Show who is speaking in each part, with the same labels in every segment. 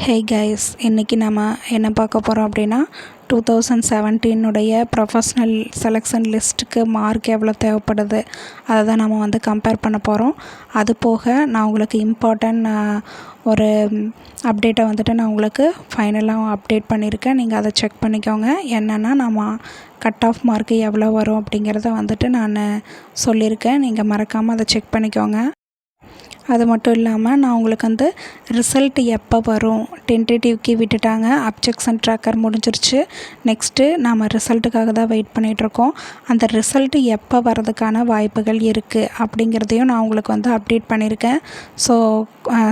Speaker 1: Hey guys, இன்றைக்கி நம்ம என்ன பார்க்க போகிறோம் அப்படின்னா 2017 ப்ரொஃபஷ்னல் செலெக்ஷன் லிஸ்ட்டுக்கு மார்க் எவ்வளோ தேவைப்படுது அதை தான் நம்ம கம்பேர் பண்ண போகிறோம். அது போக நான் உங்களுக்கு இம்பார்ட்டன்ட் ஒரு அப்டேட்டை நான் உங்களுக்கு ஃபைனலாக அப்டேட் பண்ணியிருக்கேன். நீங்கள் அதை செக் பண்ணிக்கோங்க. என்னென்னா நம்ம கட் ஆஃப் மார்க்கு எவ்வளோ வரும் அப்படிங்கிறத நான் சொல்லியிருக்கேன். நீங்கள் மறக்காமல் அதை செக் பண்ணிக்கோங்க. அது மட்டும் இல்லாமல் நான் உங்களுக்கு ரிசல்ட் எப்போ வரும், டென்டேட்டிவ்க்கு விட்டுட்டாங்க, அப்ஜெக்ஷன் ட்ராக்கர் முடிஞ்சிருச்சு. நெக்ஸ்ட்டு நாம் ரிசல்ட்டுக்காக தான் வெயிட் பண்ணிகிட்ருக்கோம். அந்த ரிசல்ட்டு எப்போ வர்றதுக்கான வாய்ப்புகள் இருக்குது அப்படிங்கிறதையும் நான் உங்களுக்கு அப்டேட் பண்ணியிருக்கேன். ஸோ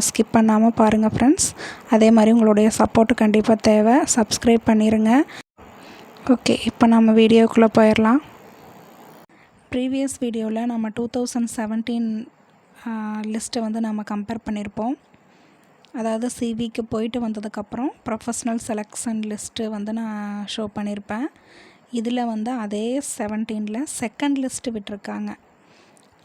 Speaker 1: ஸ்கிப் பண்ணாமல் பாருங்கள் ஃப்ரெண்ட்ஸ். அதே மாதிரி உங்களுடைய சப்போர்ட்டு கண்டிப்பாக தேவை. சப்ஸ்கிரைப் பண்ணிடுங்க. ஓகே, இப்போ நம்ம வீடியோக்குள்ளே போயிடலாம். ப்ரீவியஸ் வீடியோவில் நம்ம 2017 லிஸ்ட்டை நம்ம கம்பேர் பண்ணியிருப்போம். அதாவது சிவிக்கு போயிட்டு வந்ததுக்கப்புறம் ப்ரொஃபஷ்னல் செலெக்ஷன் லிஸ்ட்டு நான் ஷோ பண்ணியிருப்பேன். இதில் அதே 17ல் செகண்ட் லிஸ்ட்டு விட்டுருக்காங்க.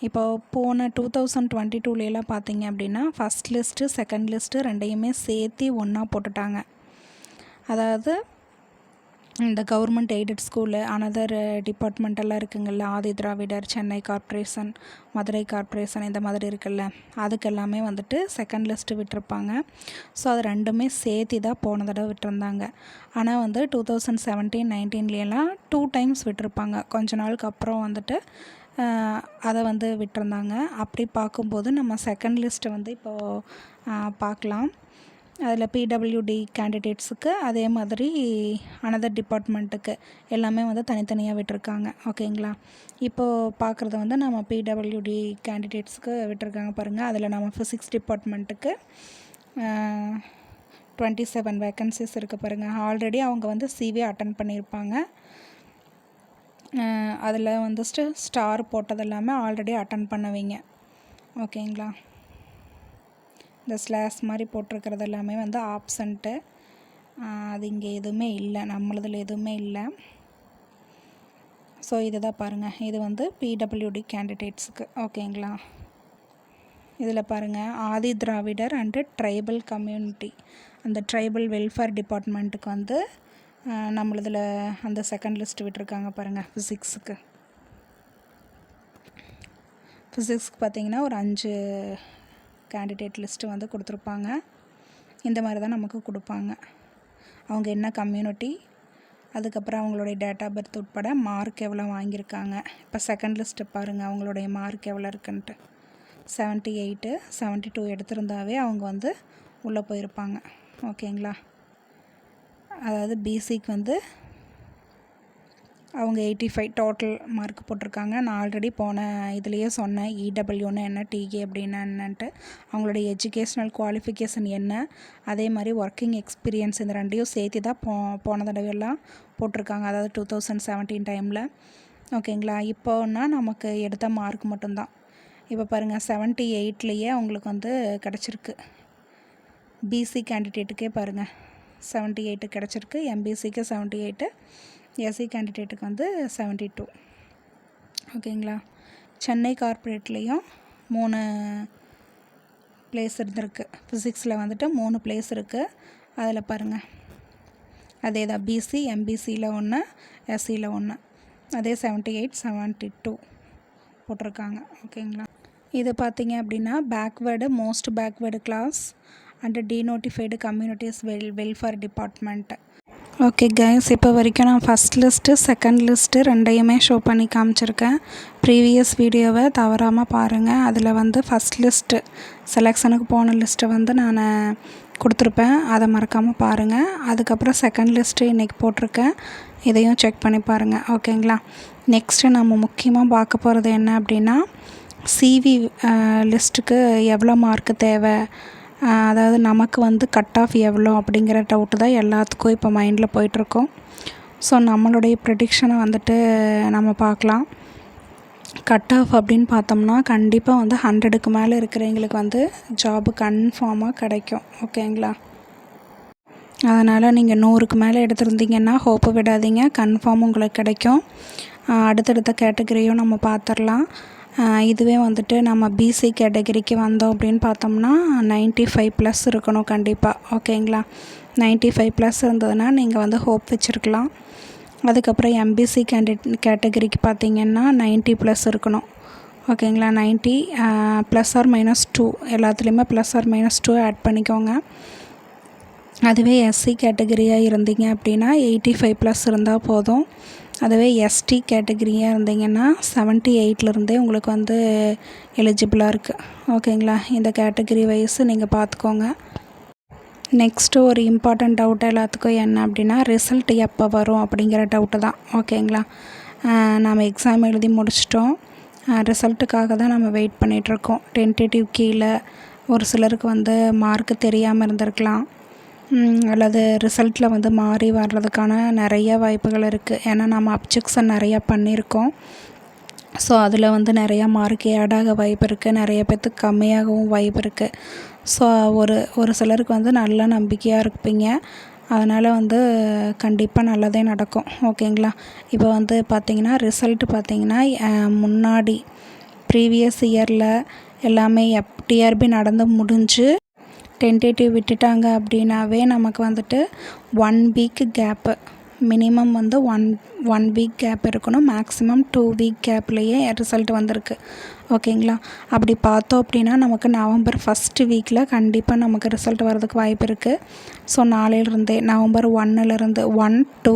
Speaker 1: இப்போது போன 2022 பார்த்தீங்க அப்படின்னா ஃபஸ்ட் லிஸ்ட்டு செகண்ட் லிஸ்ட்டு ரெண்டையுமே சேர்த்து ஒன்றா போட்டுட்டாங்க. அதாவது இந்த government aided school, another டிபார்ட்மெண்டெல்லாம் இருக்குங்கள்ல, Adi Dravidar, Chennai corporation, Madurai corporation, இந்த மாதிரி இருக்குல்ல, அதுக்கெல்லாமே செகண்ட் லிஸ்ட்டு விட்டுருப்பாங்க. ஸோ அது ரெண்டுமே சேர்த்து தான் போன தடவை விட்டுருந்தாங்க. ஆனால் 2017-19 2 டைம்ஸ் விட்டுருப்பாங்க. கொஞ்ச நாளுக்கு அப்புறம் அதை விட்டுருந்தாங்க. அப்படி பார்க்கும்போது நம்ம செகண்ட் லிஸ்ட்டை இப்போது பார்க்கலாம். அதில் பிடபிள்யூடி கேண்டிடேட்ஸுக்கு, அதே மாதிரி அனதர் டிபார்ட்மெண்ட்டுக்கு எல்லாமே தனித்தனியாக விட்டுருக்காங்க. ஓகேங்களா? இப்போது பார்க்குறது நம்ம பிடபிள்யூடி கேண்டிடேட்ஸுக்கு விட்டுருக்காங்க பாருங்கள். அதில் நம்ம ஃபிசிக்ஸ் டிபார்ட்மெண்ட்டுக்கு 27 வேக்கன்சிஸ் இருக்குது பாருங்கள். ஆல்ரெடி அவங்க சிவி அட்டன் பண்ணியிருப்பாங்க. அதில் ஸ்டார் போட்டது எல்லாமே ஆல்ரெடி அட்டன் பண்ணவீங்க. ஓகேங்களா? இந்த ஸ்லாஷ் மாதிரி போட்டிருக்கிறது எல்லாமே ஆப்சண்ட்டு. அது இங்கே எதுவுமே இல்லை, நம்மளதில் எதுவுமே இல்லை. ஸோ இது தான் பாருங்கள். இது பிடபிள்யூடி கேண்டிடேட்ஸுக்கு. ஓகேங்களா? இதில் பாருங்கள், Adi Dravidar and tribal community, அந்த ட்ரைபல் வெல்ஃபேர் டிபார்ட்மெண்ட்டுக்கு நம்மளதில் அந்த செகண்ட் லிஸ்ட் விட்டுருக்காங்க பாருங்கள். ஃபிசிக்ஸுக்கு பார்த்திங்கன்னா ஒரு 5 கேண்டிடேட் லிஸ்ட்டு கொடுத்துருப்பாங்க. இந்த மாதிரி தான் நமக்கு கொடுப்பாங்க. அவங்க என்ன கம்யூனிட்டி, அதுக்கப்புறம் அவங்களுடைய டேட் ஆஃப் பர்த் உட்பட மார்க் எவ்வளோ வாங்கியிருக்காங்க. இப்போ செகண்ட் லிஸ்ட்டு பாருங்கள், அவங்களுடைய மார்க் எவ்வளோ இருக்குன்ட்டு. 78, 72 எடுத்திருந்தாவே அவங்க உள்ளே போயிருப்பாங்க. ஓகேங்களா? அதாவது பிசிக்கு அவங்க 85 டோட்டல் மார்க் போட்டிருக்காங்க. நான் ஆல்ரெடி போன இதுலேயே சொன்னேன், இடபிள்யூன்னு என்ன, டிஏ அப்படின்னா என்னன்ட்டு, அவங்களுடைய எஜுகேஷ்னல் குவாலிஃபிகேஷன் என்ன, அதே மாதிரி ஒர்க்கிங் எக்ஸ்பீரியன்ஸ், இந்த ரெண்டையும் சேர்த்து தான் போன தடவையெல்லாம் போட்டிருக்காங்க. அதாவது 2017 டைமில். ஓகேங்களா? இப்போன்னா நமக்கு எடுத்த மார்க் மட்டும்தான். இப்போ பாருங்கள், 78லேயே அவங்களுக்கு கிடச்சிருக்கு. பிசி கேண்டிடேட்டுக்கே பாருங்கள் 78 கிடச்சிருக்கு. எம்பிசிக்கு 78, எஸ்சி கேண்டிடேட்டுக்கு 72. ஓகேங்களா? சென்னை கார்ப்பரேட்லேயும் 3 பிளேஸ் இருந்திருக்கு. ஃபிசிக்ஸில் 3 பிளேஸ் இருக்குது. அதில் பாருங்கள், அதே தான் பிசி, எம்பிசியில் 1, எஸ்சியில் 1, அதே 78, 72 போட்டிருக்காங்க. ஓகேங்களா? இது பார்த்திங்க அப்படின்னா most backward class and denotified communities welfare department. Okay guys, இப்போ வரைக்கும் நான் ஃபஸ்ட் லிஸ்ட்டு செகண்ட் லிஸ்ட்டு ரெண்டையுமே ஷோ பண்ணி காமிச்சிருக்கேன். ப்ரீவியஸ் வீடியோவை தவறாமல் பாருங்கள். அதில் ஃபஸ்ட் லிஸ்ட்டு செலெக்ஷனுக்கு போன லிஸ்ட்டை நான் கொடுத்துருப்பேன். அதை மறக்காமல் பாருங்கள். அதுக்கப்புறம் செகண்ட் லிஸ்ட்டு இன்றைக்கி போட்டிருக்கேன். இதையும் செக் பண்ணி பாருங்கள். ஓகேங்களா? நெக்ஸ்ட்டு நம்ம முக்கியமாக பார்க்க போகிறது என்ன அப்படின்னா, சிவி லிஸ்ட்டுக்கு எவ்வளோ மார்க்கு தேவை, அதாவது நமக்கு கட் ஆஃப் எவ்வளோ அப்படிங்கிற டவுட்டு தான் எல்லாத்துக்கும் இப்போ மைண்டில் போயிட்டுருக்கோம். ஸோ நம்மளுடைய ப்ரெடிக்ஷனை நம்ம பார்க்கலாம். கட் ஆஃப் அப்படின்னு பார்த்தோம்னா கண்டிப்பாக 100க்கு மேலே இருக்கிறவங்களுக்கு ஜாபு கன்ஃபார்மாக கிடைக்கும். ஓகேங்களா? அதனால் நீங்கள் 100க்கு மேலே எடுத்திருந்தீங்கன்னா ஹோப்பு விடாதீங்க, கன்ஃபார்ம் உங்களுக்கு கிடைக்கும். அடுத்தடுத்த கேட்டகரியும் நம்ம பார்த்துடலாம். இதுவே வந்துட்டு நம்ம பிசி கேட்டகரிக்கு வந்தோம் அப்படின்னு பார்த்தோம்னா 95+ இருக்கணும் கண்டிப்பாக. ஓகேங்களா? 95+ இருந்ததுன்னா நீங்கள் வந்து ஹோப் வச்சுருக்கலாம். அதுக்கப்புறம் எம்பிசி கேட்டகரிக்கு பார்த்தீங்கன்னா 90+ இருக்கணும். ஓகேங்களா? 90 +or-2 எல்லாத்துலேயுமே +or-2 ஆட் பண்ணிக்கோங்க. அதுவே எஸ்சி கேட்டகரியாக இருந்தீங்க அப்படின்னா 85+ இருந்தால் போதும். அதுவே எஸ்டி கேட்டகரியாக இருந்தீங்கன்னா 78லேருந்தே உங்களுக்கு வந்து எலிஜிபிளாக இருக்குது. ஓகேங்களா? இந்த கேட்டகரி வைஸ் நீங்கள் பார்த்துக்கோங்க. நெக்ஸ்ட்டு ஒரு இம்பார்ட்டண்ட் டவுட் எல்லாத்துக்கும் என்ன அப்படின்னா, ரிசல்ட் எப்போ வரும் அப்படிங்கிற டவுட்டு தான். ஓகேங்களா? நம்ம எக்ஸாம் எழுதி முடிச்சிட்டோம். ரிசல்ட்டுக்காக தான் நம்ம வெயிட் பண்ணிகிட்ருக்கோம். டென்டேட்டிவ் கீழே ஒரு சிலருக்கு வந்து மார்க்கு தெரியாமல் இருந்திருக்கலாம், அல்லது ரிசல்ட்டில் வந்து மாறி வர்றதுக்கான நிறைய வாய்ப்புகள் இருக்குது. ஏன்னா நம்ம அப்ஜெக்ஷன் நிறையா பண்ணியிருக்கோம். ஸோ அதில் வந்து நிறையா மார்க் ஆடாக வாய்ப்பு இருக்குது, நிறைய பேர்த்துக்கு கம்மியாகவும் வாய்ப்பு இருக்குது. ஸோ ஒரு சிலருக்கு வந்து நல்ல நம்பிக்கையாக இருப்பீங்க. அதனால் வந்து கண்டிப்பாக நல்லதே நடக்கும். ஓகேங்களா? இப்போ வந்து பார்த்திங்கன்னா ரிசல்ட்டு பார்த்திங்கன்னா முன்னாடி ப்ரீவியஸ் இயரில் எல்லாமே டிஆர்பி நடந்து முடிஞ்சு டென்டேட்டிவ் விட்டுட்டாங்க அப்படின்னாவே நமக்கு வந்துட்டு 1 வீக் கேப்பு, மினிமம் வந்து ஒன் வீக் கேப் இருக்கணும். மேக்ஸிமம் 2 வீக் கேப்லேயே ரிசல்ட் வந்திருக்கு. ஓகேங்களா? அப்படி பார்த்தோம் அப்படின்னா நமக்கு நவம்பர் 1 வீக்கில் கண்டிப்பாக நமக்கு ரிசல்ட் வரதுக்கு வாய்ப்பு இருக்குது. ஸோ நாளையிலிருந்தே நவம்பர் 1லேருந்து 1 to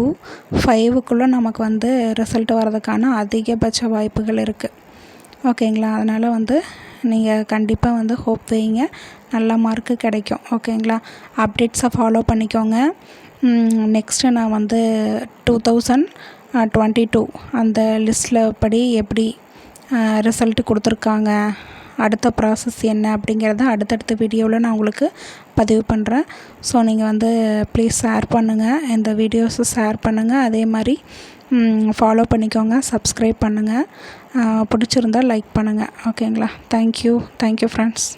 Speaker 1: 5க்குள்ளே நமக்கு வந்து ரிசல்ட் வரதுக்கான அதிகபட்ச வாய்ப்புகள் இருக்குது. ஓகேங்களா? அதனால் வந்து நீங்கள் கண்டிப்பாக வந்து ஹோப் வைங்க, நல்ல மார்க்கு கிடைக்கும். ஓகேங்களா? அப்டேட்ஸை ஃபாலோ பண்ணிக்கோங்க. நெக்ஸ்ட்டு நான் வந்து 2022 அந்த லிஸ்ட்டில் படி எப்படி ரிசல்ட்டு கொடுத்துருக்காங்க, அடுத்த ப்ராசஸ் என்ன அப்படிங்கிறத அடுத்தடுத்த வீடியோவில் நான் உங்களுக்கு பதிவு பண்ணுறேன். ஸோ நீங்கள் வந்து ப்ளீஸ் ஷேர் பண்ணுங்கள், இந்த வீடியோஸை ஷேர் பண்ணுங்கள். அதே மாதிரி ஃபாலோ பண்ணிக்கோங்க, சப்ஸ்கிரைப் பண்ணுங்கள், பிடிச்சிருந்தால் லைக் பண்ணுங்கள். ஓகேங்களா? Thank you friends.